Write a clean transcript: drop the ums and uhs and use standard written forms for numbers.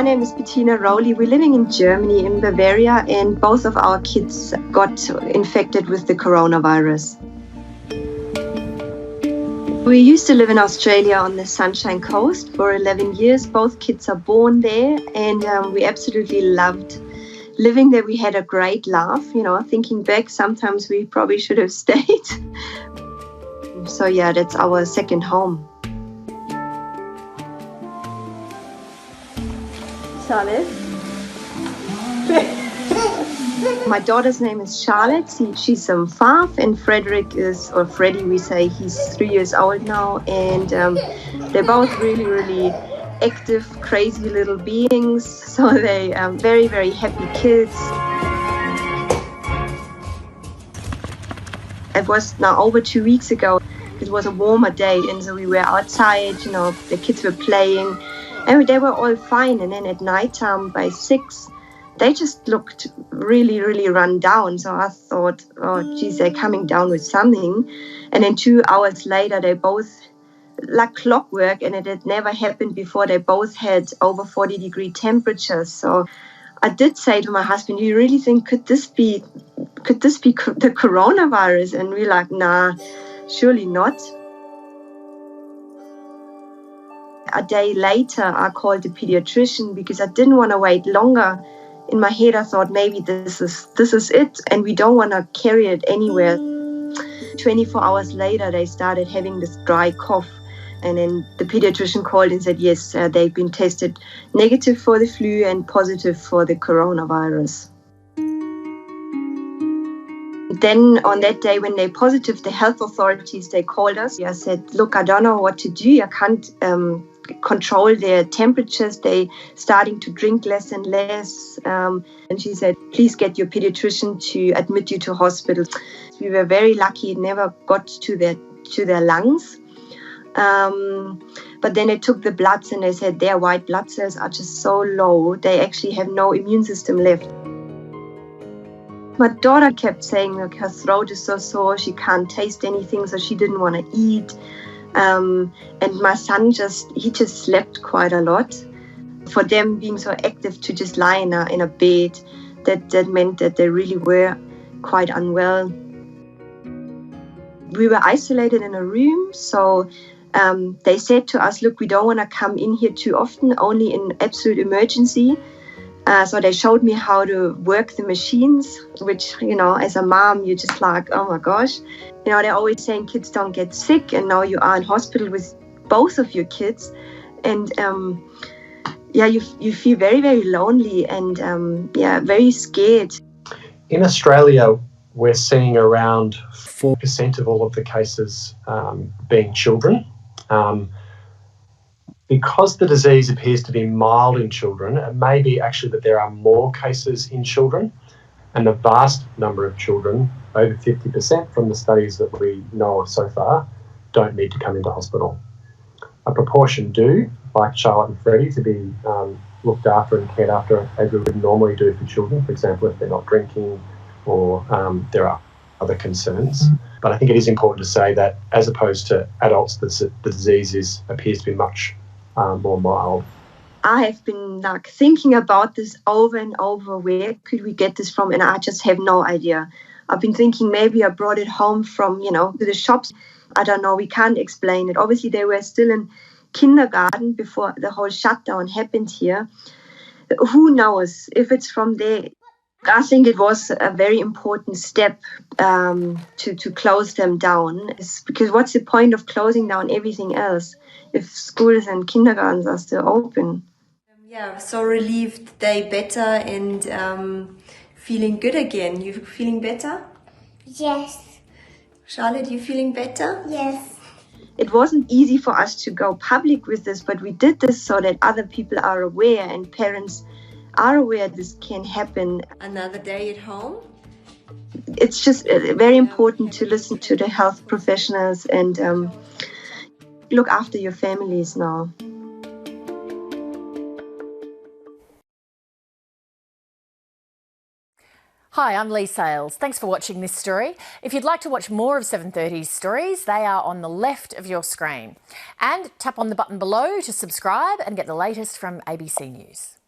my name is Bettina Rowley. We're living in Germany, in Bavaria, and both of our kids got infected with the coronavirus. We used to live in Australia on the Sunshine Coast for 11 years. Both kids are born there, and we absolutely loved living there. We had a great laugh. Thinking back, sometimes we probably should have stayed. So yeah, that's our second home. Charlotte. My daughter's name is Charlotte. She's 5, and Freddie, we say, he's 3 years old now. And they're both really, really active, crazy little beings. So they are very, very happy kids. It was now over 2 weeks ago. It was a warmer day, and so we were outside, the kids were playing, and they were all fine. And then at nighttime by 6, they just looked really, really run down. So I thought, oh, geez, they're coming down with something. And then 2 hours later, they both, like clockwork, and it had never happened before, they both had over 40-degree temperatures. So I did say to my husband, "Do you really think could this be the coronavirus?" And we're like, "Nah, surely not." A day later, I called the pediatrician because I didn't want to wait longer. In my head, I thought maybe this is it, and we don't want to carry it anywhere. 24 hours later, they started having this dry cough. And then the pediatrician called and said, yes, they've been tested negative for the flu and positive for the coronavirus. Then on that day when they're positive, the health authorities, they called us. I said, look, I don't know what to do. I can't control their temperatures. They're starting to drink less and less. And she said, please get your pediatrician to admit you to hospital. We were very lucky. It never got to their lungs. But then they took the bloods and they said their white blood cells are just so low, they actually have no immune system left. My daughter kept saying, look, her throat is so sore, she can't taste anything, so she didn't want to eat. And my son he just slept quite a lot. For them being so active to just lie in a bed, that meant that they really were quite unwell. We were isolated in a room, so they said to us, look, we don't want to come in here too often, only in absolute emergency. So they showed me how to work the machines, which, as a mom, you're just like, oh my gosh. They're always saying kids don't get sick, and now you are in hospital with both of your kids. And you feel very, very lonely and very scared. In Australia, we're seeing around 4% of all of the cases being children. Because the disease appears to be mild in children, it may be actually that there are more cases in children, and the vast number of children, over 50% from the studies that we know of so far, don't need to come into hospital. A proportion do, like Charlotte and Freddie, to be looked after and cared after as we would normally do for children, for example, if they're not drinking or there are other concerns. But I think it is important to say that as opposed to adults, the disease appears to be much more mild. I have been thinking about this over and over. Where could we get this from? And I just have no idea. I've been thinking maybe I brought it home from, the shops. I don't know. We can't explain it. Obviously, they were still in kindergarten before the whole shutdown happened here. Who knows if it's from there? I think it was a very important step to close them down. Because what's the point of closing down everything else if schools and kindergartens are still open? Yeah, so relieved they better and feeling good again. You feeling better? Yes. Charlotte, you feeling better? Yes. It wasn't easy for us to go public with this, but we did this so that other people are aware and parents are aware this can happen. Another day at home? It's just very important to listen to the health professionals and look after your families now. Hi, I'm Lee Sales. Thanks for watching this story. If you'd like to watch more of 730's stories, they are on the left of your screen. And tap on the button below to subscribe and get the latest from ABC News.